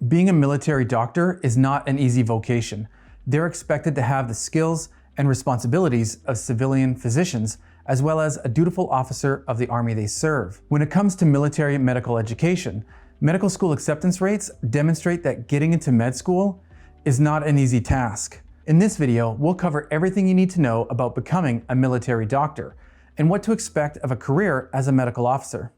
Being a military doctor is not an easy vocation. They're expected to have the skills and responsibilities of civilian physicians, as well as a dutiful officer of the Army they serve. When it comes to military medical education, medical school acceptance rates demonstrate that getting into med school is not an easy task. In this video, we'll cover everything you need to know about becoming a military doctor and what to expect of a career as a medical officer.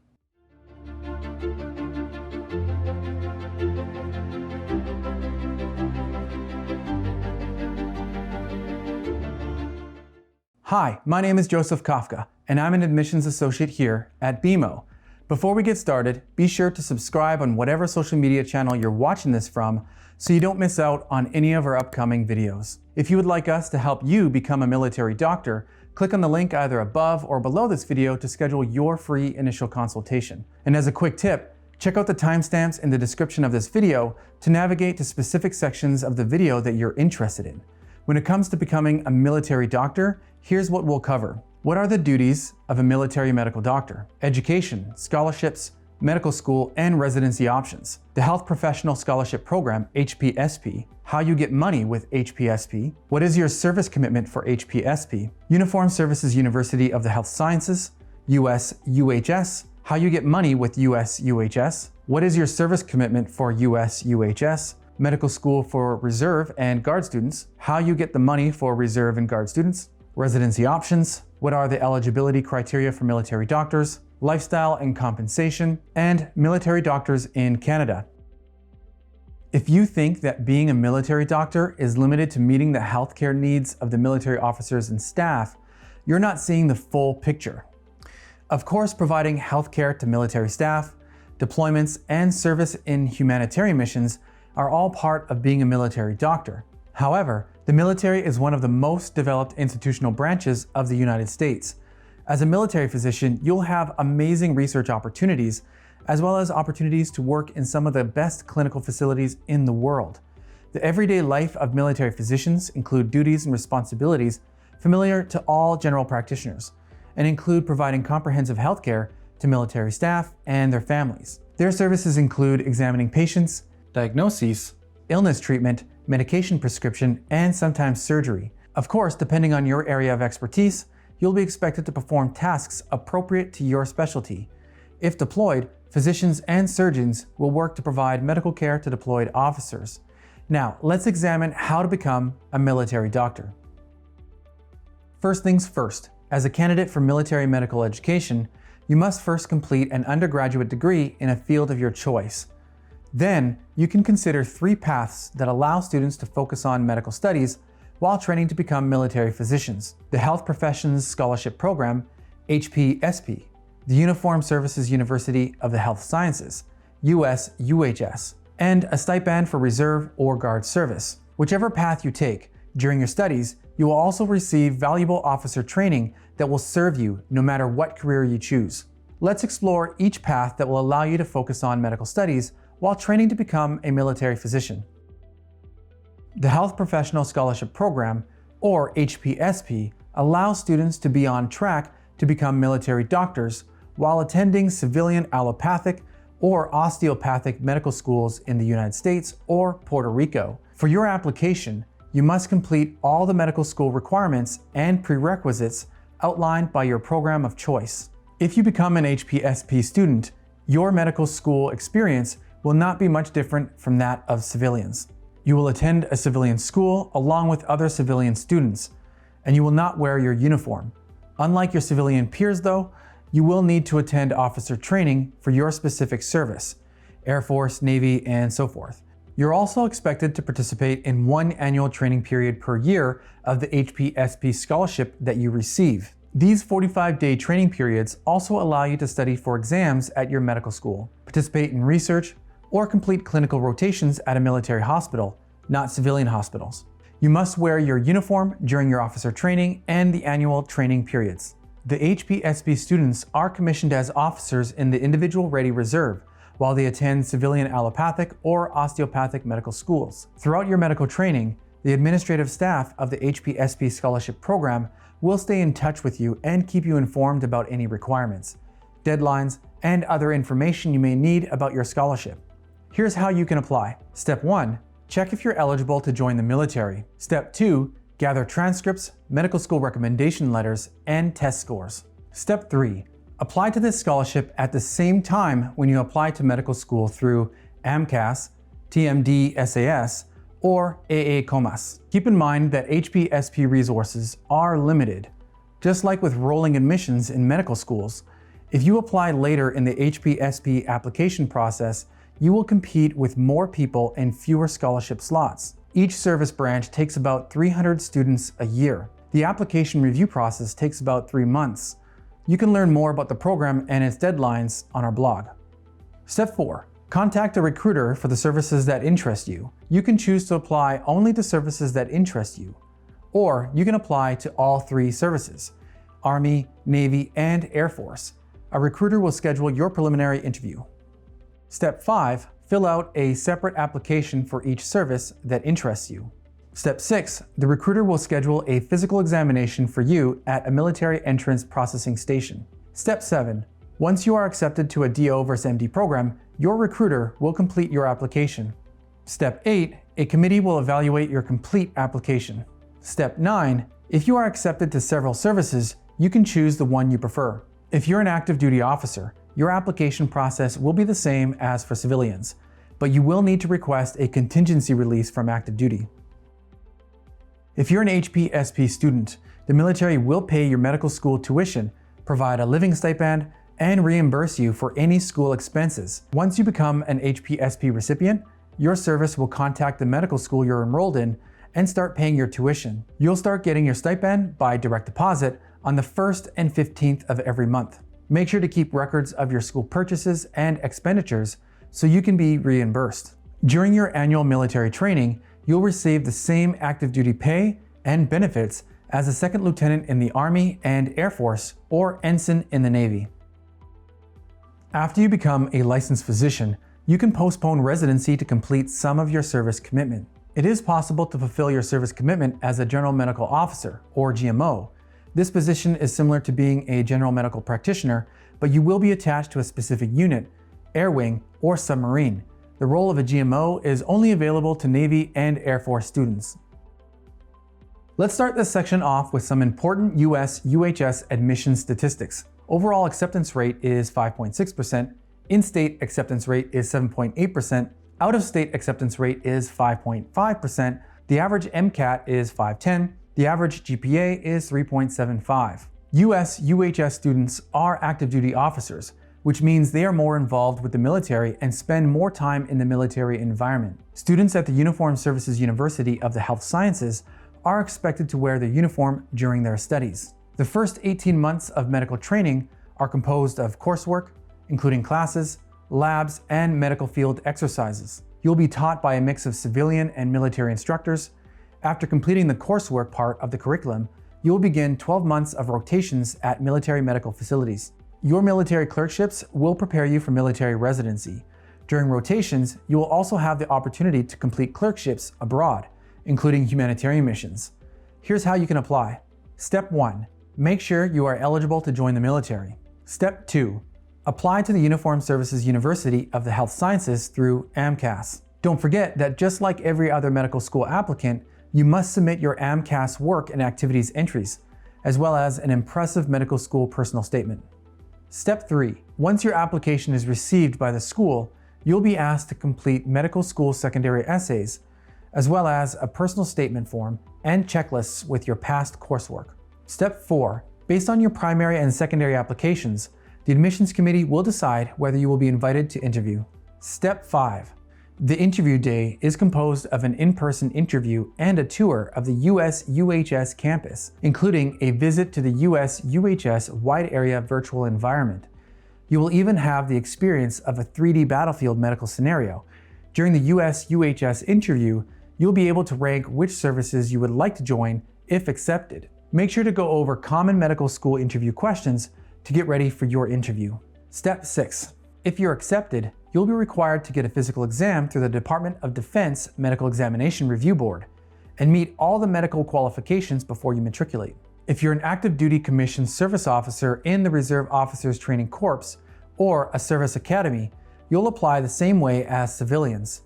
Hi, my name is Joseph Kafka, and I'm an admissions associate here at BeMo. Before we get started, be sure to subscribe on whatever social media channel you're watching this from so you don't miss out on any of our upcoming videos. If you would like us to help you become a military doctor, click on the link either above or below this video to schedule your free initial consultation. And as a quick tip, check out the timestamps in the description of this video to navigate to specific sections of the video that you're interested in. When it comes to becoming a military doctor, here's what we'll cover. What are the duties of a military medical doctor? Education, scholarships, medical school, and residency options. The Health Professional Scholarship Program, HPSP. How you get money with HPSP. What is your service commitment for HPSP? Uniformed Services University of the Health Sciences, USUHS. How you get money with USUHS. What is your service commitment for USUHS? Medical School for Reserve and Guard students. How you get the money for Reserve and Guard students. Residency options. What are the eligibility criteria for military doctors? Lifestyle and compensation. And military doctors in Canada. If you think that being a military doctor is limited to meeting the healthcare needs of the military officers and staff, you're not seeing the full picture. Of course, providing healthcare to military staff, deployments, and service in humanitarian missions are all part of being a military doctor. However, the military is one of the most developed institutional branches of the United States. As a military physician, you'll have amazing research opportunities, as well as opportunities to work in some of the best clinical facilities in the world. The everyday life of military physicians include duties and responsibilities familiar to all general practitioners, and include providing comprehensive healthcare to military staff and their families. Their services include examining patients, diagnoses, illness treatment, medication prescription, and sometimes surgery. Of course, depending on your area of expertise, you'll be expected to perform tasks appropriate to your specialty. If deployed, physicians and surgeons will work to provide medical care to deployed officers. Now, let's examine how to become a military doctor. First things first, as a candidate for military medical education, you must first complete an undergraduate degree in a field of your choice. Then, you can consider 3 paths that allow students to focus on medical studies while training to become military physicians. The Health Professions Scholarship Program, HPSP, the Uniformed Services University of the Health Sciences, USUHS, and a stipend for reserve or guard service. Whichever path you take, during your studies, you will also receive valuable officer training that will serve you no matter what career you choose. Let's explore each path that will allow you to focus on medical studies while training to become a military physician. The Health Professional Scholarship Program, or HPSP, allows students to be on track to become military doctors while attending civilian allopathic or osteopathic medical schools in the United States or Puerto Rico. For your application, you must complete all the medical school requirements and prerequisites outlined by your program of choice. If you become an HPSP student, your medical school experience will not be much different from that of civilians. You will attend a civilian school along with other civilian students, and you will not wear your uniform. Unlike your civilian peers though, you will need to attend officer training for your specific service, Air Force, Navy, and so forth. You're also expected to participate in 1 annual training period per year of the HPSP scholarship that you receive. These 45-day training periods also allow you to study for exams at your medical school, participate in research, or complete clinical rotations at a military hospital, not civilian hospitals. You must wear your uniform during your officer training and the annual training periods. The HPSP students are commissioned as officers in the Individual Ready Reserve while they attend civilian allopathic or osteopathic medical schools. Throughout your medical training, the administrative staff of the HPSP scholarship program will stay in touch with you and keep you informed about any requirements, deadlines, and other information you may need about your scholarship. Here's how you can apply. Step 1. Check if you're eligible to join the military. Step 2. Gather transcripts, medical school recommendation letters, and test scores. Step 3. Apply to this scholarship at the same time when you apply to medical school through AMCAS, TMD SAS, or AA COMAS. Keep in mind that HPSP resources are limited. Just like with rolling admissions in medical schools, if you apply later in the HPSP application process, you will compete with more people and fewer scholarship slots. Each service branch takes about 300 students a year. The application review process takes about 3 months. You can learn more about the program and its deadlines on our blog. Step 4. Contact a recruiter for the services that interest you. You can choose to apply only to services that interest you, or you can apply to all 3 services: Army, Navy, and Air Force. A recruiter will schedule your preliminary interview. Step 5. Fill out a separate application for each service that interests you. Step 6. The recruiter will schedule a physical examination for you at a military entrance processing station. Step 7. Once you are accepted to a DO vs. MD program, your recruiter will complete your application. Step 8. A committee will evaluate your complete application. Step 9. If you are accepted to several services, you can choose the one you prefer. If you're an active duty officer, your application process will be the same as for civilians, but you will need to request a contingency release from active duty. If you're an HPSP student, the military will pay your medical school tuition, provide a living stipend, and reimburse you for any school expenses. Once you become an HPSP recipient, your service will contact the medical school you're enrolled in and start paying your tuition. You'll start getting your stipend by direct deposit on the 1st and 15th of every month. Make sure to keep records of your school purchases and expenditures so you can be reimbursed. During your annual military training, you'll receive the same active duty pay and benefits as a second lieutenant in the Army and Air Force or ensign in the Navy. After you become a licensed physician, you can postpone residency to complete some of your service commitment. It is possible to fulfill your service commitment as a general medical officer or GMO. This position is similar to being a general medical practitioner, but you will be attached to a specific unit, air wing, or submarine. The role of a GMO is only available to Navy and Air Force students. Let's start this section off with some important USUHS admission statistics. Overall acceptance rate is 5.6%, in-state acceptance rate is 7.8%, out-of-state acceptance rate is 5.5%, the average MCAT is 510, the average GPA is 3.75. USUHS students are active duty officers, which means they are more involved with the military and spend more time in the military environment. Students at the Uniformed Services University of the Health Sciences are expected to wear their uniform during their studies. The first 18 months of medical training are composed of coursework, including classes, labs, and medical field exercises. You'll be taught by a mix of civilian and military instructors. After completing the coursework part of the curriculum, you will begin 12 months of rotations at military medical facilities. Your military clerkships will prepare you for military residency. During rotations, you will also have the opportunity to complete clerkships abroad, including humanitarian missions. Here's how you can apply. Step 1. Make sure you are eligible to join the military. Step 2. Apply to the Uniformed Services University of the Health Sciences through AMCAS. Don't forget that just like every other medical school applicant, you must submit your AMCAS work and activities entries, as well as an impressive medical school personal statement. Step 3. Once your application is received by the school, you'll be asked to complete medical school secondary essays, as well as a personal statement form and checklists with your past coursework. Step 4. Based on your primary and secondary applications, the admissions committee will decide whether you will be invited to interview. Step 5. The interview day is composed of an in-person interview and a tour of the USUHS campus, including a visit to the USUHS wide area virtual environment. You will even have the experience of a 3D battlefield medical scenario. During the USUHS interview, you'll be able to rank which services you would like to join if accepted. Make sure to go over common medical school interview questions to get ready for your interview. Step 6. If you're accepted, you'll be required to get a physical exam through the Department of Defense Medical Examination Review Board and meet all the medical qualifications before you matriculate. If you're an active duty commissioned service officer in the Reserve Officers Training Corps or a service academy, you'll apply the same way as civilians.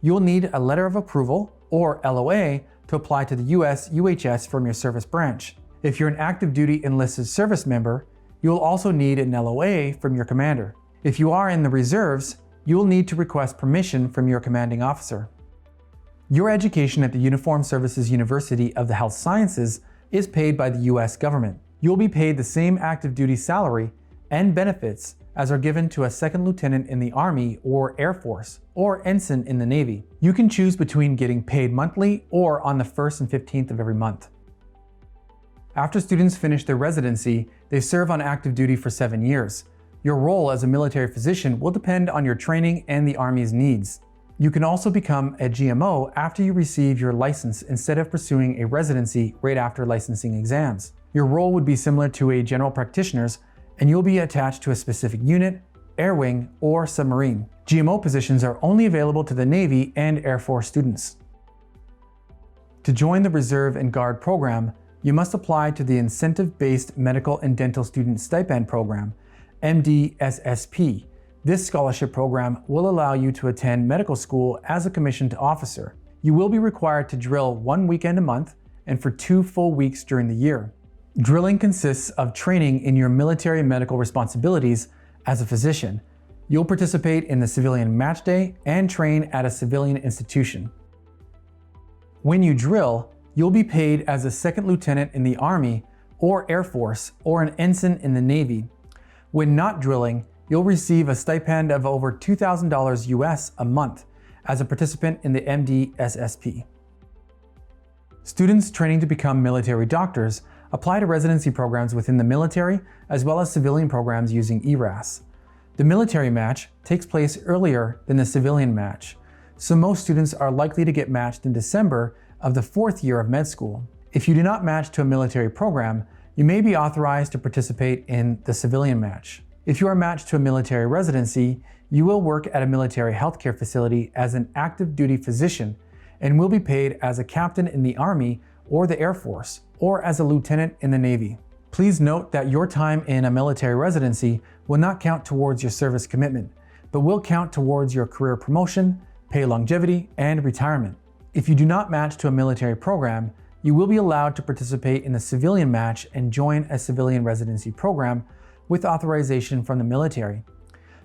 You'll need a letter of approval, or LOA, to apply to the USUHS from your service branch. If you're an active duty enlisted service member, you'll also need an LOA from your commander. If you are in the reserves, you'll need to request permission from your commanding officer. Your education at the Uniformed Services University of the Health Sciences is paid by the US government. You'll be paid the same active duty salary and benefits as are given to a second lieutenant in the Army or Air Force, or ensign in the Navy. You can choose between getting paid monthly or on the 1st and 15th of every month. After students finish their residency, they serve on active duty for 7 years. Your role as a military physician will depend on your training and the Army's needs. You can also become a GMO after you receive your license instead of pursuing a residency right after licensing exams. Your role would be similar to a general practitioner's, and you'll be attached to a specific unit, air wing, or submarine. GMO positions are only available to the Navy and Air Force students. To join the Reserve and Guard program, you must apply to the Incentive-Based Medical and Dental Student Stipend Program, MDSSP. This scholarship program will allow you to attend medical school as a commissioned officer. You will be required to drill 1 weekend a month and for 2 full weeks during the year. Drilling consists of training in your military medical responsibilities as a physician. You'll participate in the civilian match day and train at a civilian institution. When you drill, you'll be paid as a second lieutenant in the Army or Air Force or an ensign in the Navy. When not drilling, you'll receive a stipend of over $2,000 US a month as a participant in the MDSSP. Students training to become military doctors apply to residency programs within the military as well as civilian programs using ERAS. The military match takes place earlier than the civilian match, so most students are likely to get matched in December of the 4th year of med school. If you do not match to a military program, you may be authorized to participate in the civilian match. If you are matched to a military residency, you will work at a military healthcare facility as an active duty physician and will be paid as a captain in the Army or the Air Force, or as a lieutenant in the Navy. Please note that your time in a military residency will not count towards your service commitment, but will count towards your career promotion, pay longevity, and retirement. If you do not match to a military program, you will be allowed to participate in the civilian match and join a civilian residency program with authorization from the military.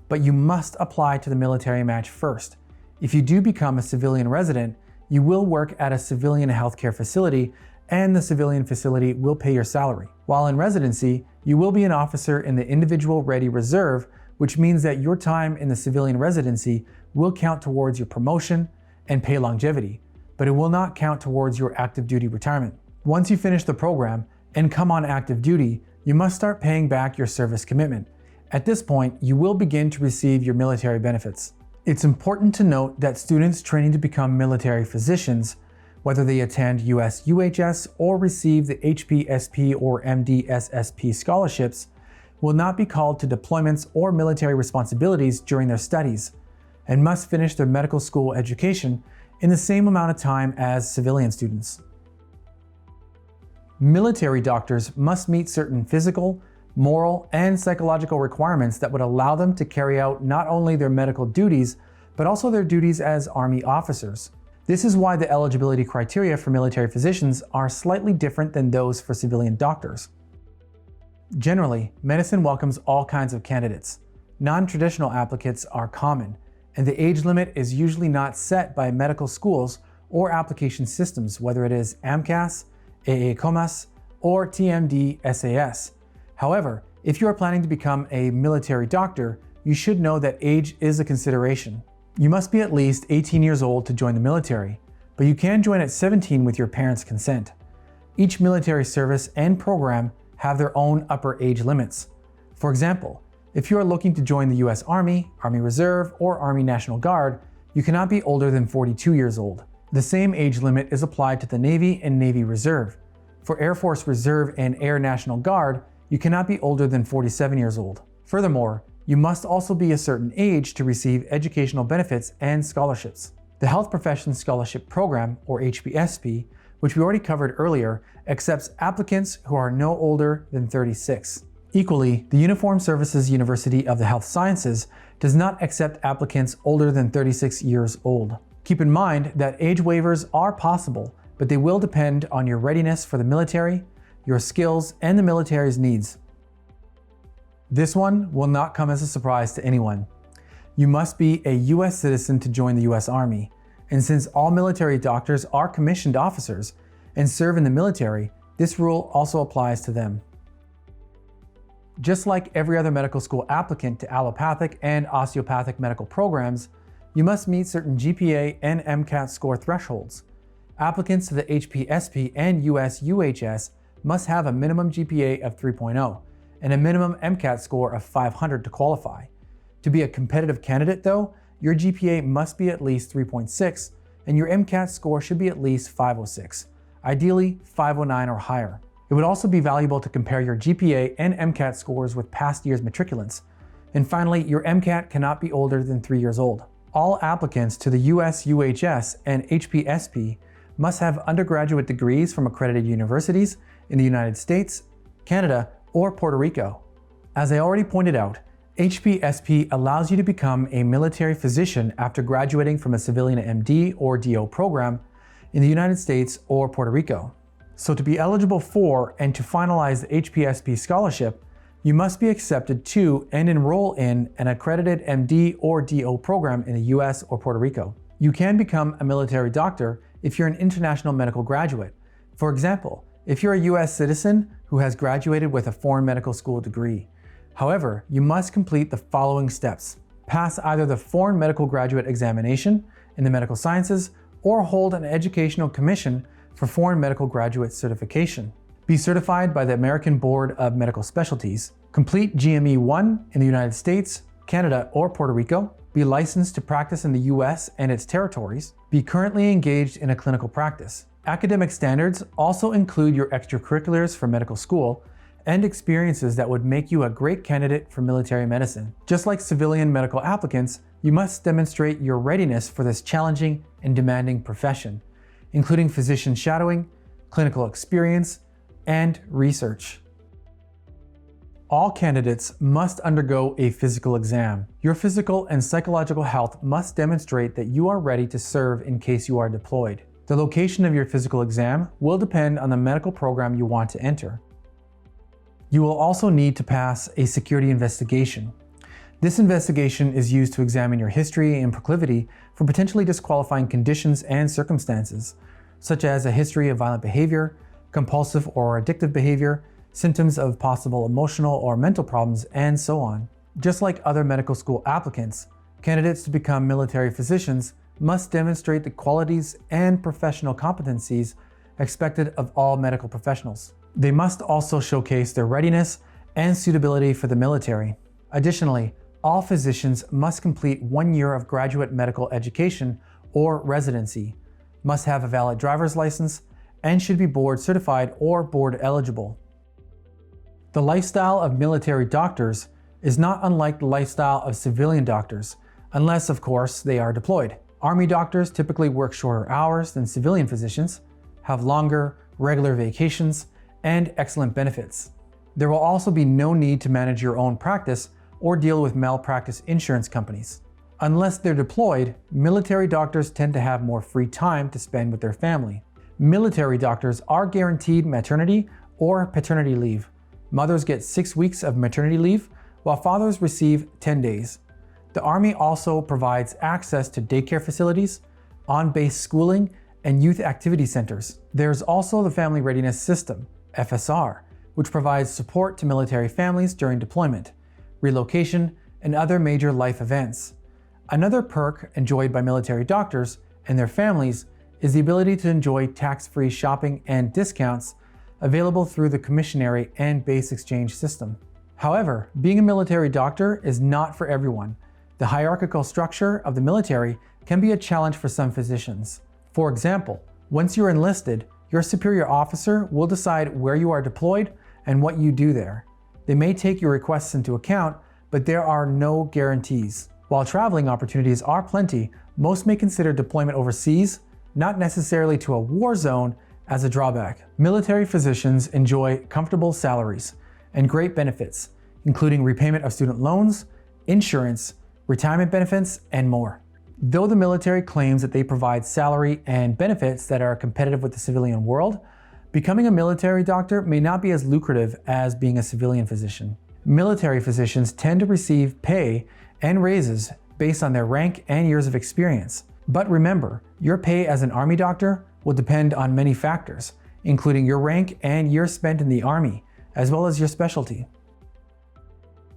But you must apply to the military match first. If you do become a civilian resident, you will work at a civilian healthcare facility and the civilian facility will pay your salary. While in residency, you will be an officer in the Individual Ready Reserve, which means that your time in the civilian residency will count towards your promotion and pay longevity, but it will not count towards your active duty retirement. Once you finish the program and come on active duty, you must start paying back your service commitment. At this point, you will begin to receive your military benefits. It's important to note that students training to become military physicians, whether they attend USUHS or receive the HPSP or MDSSP scholarships, will not be called to deployments or military responsibilities during their studies, and must finish their medical school education in the same amount of time as civilian students. Military doctors must meet certain physical, moral, and psychological requirements that would allow them to carry out not only their medical duties, but also their duties as Army officers. This is why the eligibility criteria for military physicians are slightly different than those for civilian doctors. Generally, medicine welcomes all kinds of candidates. Non-traditional applicants are common, and the age limit is usually not set by medical schools or application systems, whether it is AMCAS, AACOMAS, or TMD-SAS. However, if you are planning to become a military doctor, you should know that age is a consideration. You must be at least 18 years old to join the military, but you can join at 17 with your parents' consent. Each military service and program have their own upper age limits. For example, if you are looking to join the US Army, Army Reserve, or Army National Guard, you cannot be older than 42 years old. The same age limit is applied to the Navy and Navy Reserve. For Air Force Reserve and Air National Guard, you cannot be older than 47 years old. Furthermore, you must also be a certain age to receive educational benefits and scholarships. The Health Professions Scholarship Program, or HPSP, which we already covered earlier, accepts applicants who are no older than 36. Equally, the Uniformed Services University of the Health Sciences does not accept applicants older than 36 years old. Keep in mind that age waivers are possible, but they will depend on your readiness for the military, your skills, and the military's needs. This one will not come as a surprise to anyone. You must be a U.S. citizen to join the U.S. Army, and since all military doctors are commissioned officers and serve in the military, this rule also applies to them. Just like every other medical school applicant to allopathic and osteopathic medical programs, you must meet certain GPA and MCAT score thresholds. Applicants to the HPSP and USUHS must have a minimum GPA of 3.0 and a minimum MCAT score of 500 to qualify. To be a competitive candidate though, your GPA must be at least 3.6 and your MCAT score should be at least 506, ideally 509 or higher. It would also be valuable to compare your GPA and MCAT scores with past year's matriculants. And finally, your MCAT cannot be older than 3 years old. All applicants to the USUHS and HPSP must have undergraduate degrees from accredited universities in the United States, Canada, or Puerto Rico. As I already pointed out, HPSP allows you to become a military physician after graduating from a civilian MD or DO program in the United States or Puerto Rico. So to be eligible for and to finalize the HPSP scholarship, you must be accepted to and enroll in an accredited MD or DO program in the US or Puerto Rico. You can become a military doctor if you're an international medical graduate. For example, if you're a US citizen who has graduated with a foreign medical school degree. However, you must complete the following steps. Pass either the foreign medical graduate examination in the medical sciences or hold an educational commission for foreign medical graduate certification. Be certified by the American Board of Medical Specialties. Complete GME 1 in the United States, Canada, or Puerto Rico. Be licensed to practice in the US and its territories. Be currently engaged in a clinical practice. Academic standards also include your extracurriculars for medical school and experiences that would make you a great candidate for military medicine. Just like civilian medical applicants, you must demonstrate your readiness for this challenging and demanding profession, including physician shadowing, clinical experience, and research. All candidates must undergo a physical exam. Your physical and psychological health must demonstrate that you are ready to serve in case you are deployed. The location of your physical exam will depend on the medical program you want to enter. You will also need to pass a security investigation. This investigation is used to examine your history and proclivity for potentially disqualifying conditions and circumstances, such as a history of violent behavior, compulsive or addictive behavior, symptoms of possible emotional or mental problems, and so on. Just like other medical school applicants, candidates to become military physicians must demonstrate the qualities and professional competencies expected of all medical professionals. They must also showcase their readiness and suitability for the military. Additionally, all physicians must complete 1 year of graduate medical education or residency, must have a valid driver's license, and should be board certified or board eligible. The lifestyle of military doctors is not unlike the lifestyle of civilian doctors, unless, of course, they are deployed. Army doctors typically work shorter hours than civilian physicians, have longer, regular vacations, and excellent benefits. There will also be no need to manage your own practice or deal with malpractice insurance companies. Unless they're deployed, military doctors tend to have more free time to spend with their family. Military doctors are guaranteed maternity or paternity leave. Mothers get 6 weeks of maternity leave, while fathers receive 10 days. The Army also provides access to daycare facilities, on-base schooling, and youth activity centers. There's also the Family Readiness System, FSR, which provides support to military families during deployment, relocation, and other major life events. Another perk enjoyed by military doctors and their families is the ability to enjoy tax-free shopping and discounts available through the commissionary and base exchange system. However, being a military doctor is not for everyone. The hierarchical structure of the military can be a challenge for some physicians. For example, once you're enlisted, your superior officer will decide where you are deployed and what you do there. They may take your requests into account, but there are no guarantees. While traveling opportunities are plenty, most may consider deployment overseas, not necessarily to a war zone, as a drawback. Military physicians enjoy comfortable salaries and great benefits, including repayment of student loans, insurance, retirement benefits, and more. Though the military claims that they provide salary and benefits that are competitive with the civilian world, becoming a military doctor may not be as lucrative as being a civilian physician. Military physicians tend to receive pay and raises based on their rank and years of experience. But remember, your pay as an Army doctor will depend on many factors, including your rank and years spent in the Army, as well as your specialty.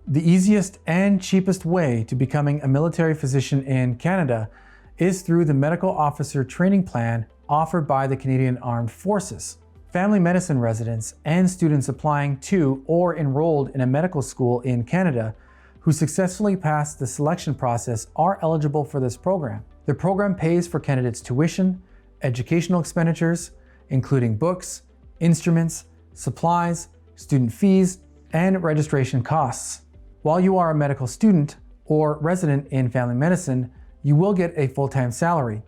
The easiest and cheapest way to becoming a military physician in Canada is through the Medical Officer Training Plan offered by the Canadian Armed Forces. Family medicine residents and students applying to or enrolled in a medical school in Canada who successfully passed the selection process are eligible for this program. The program pays for candidates' tuition, educational expenditures, including books, instruments, supplies, student fees, and registration costs. While you are a medical student or resident in family medicine, you will get a full-time salary,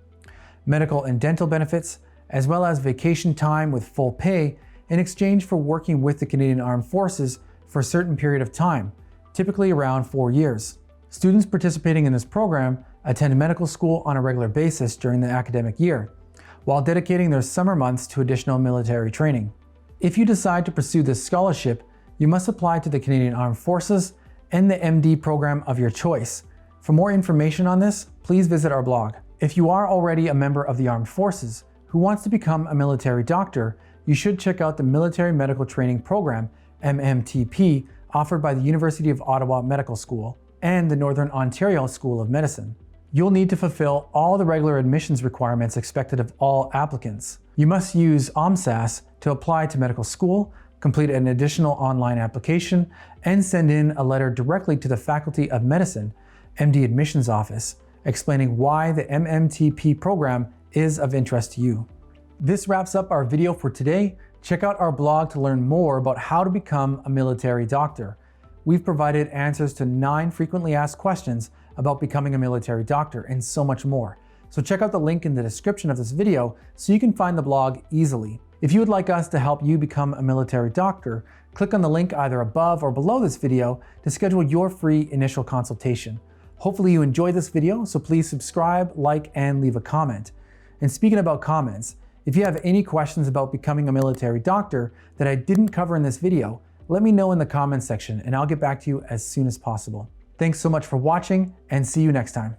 medical and dental benefits, as well as vacation time with full pay in exchange for working with the Canadian Armed Forces for a certain period of time, typically around 4 years. Students participating in this program attend medical school on a regular basis during the academic year, while dedicating their summer months to additional military training. If you decide to pursue this scholarship, you must apply to the Canadian Armed Forces and the MD program of your choice. For more information on this, please visit our blog. If you are already a member of the Armed Forces who wants to become a military doctor, you should check out the Military Medical Training Program, MMTP, offered by the University of Ottawa Medical School and the Northern Ontario School of Medicine. You'll need to fulfill all the regular admissions requirements expected of all applicants. You must use OMSAS to apply to medical school, complete an additional online application, and send in a letter directly to the Faculty of Medicine, MD Admissions Office, explaining why the MMTP program is of interest to you. This wraps up our video for today. Check out our blog to learn more about how to become a military doctor. We've provided answers to 9 frequently asked questions about becoming a military doctor and so much more. So check out the link in the description of this video so you can find the blog easily. If you would like us to help you become a military doctor, click on the link either above or below this video to schedule your free initial consultation. Hopefully you enjoyed this video, so please subscribe, like, and leave a comment. And speaking about comments, if you have any questions about becoming a military doctor that I didn't cover in this video, let me know in the comments section and I'll get back to you as soon as possible. Thanks so much for watching and see you next time.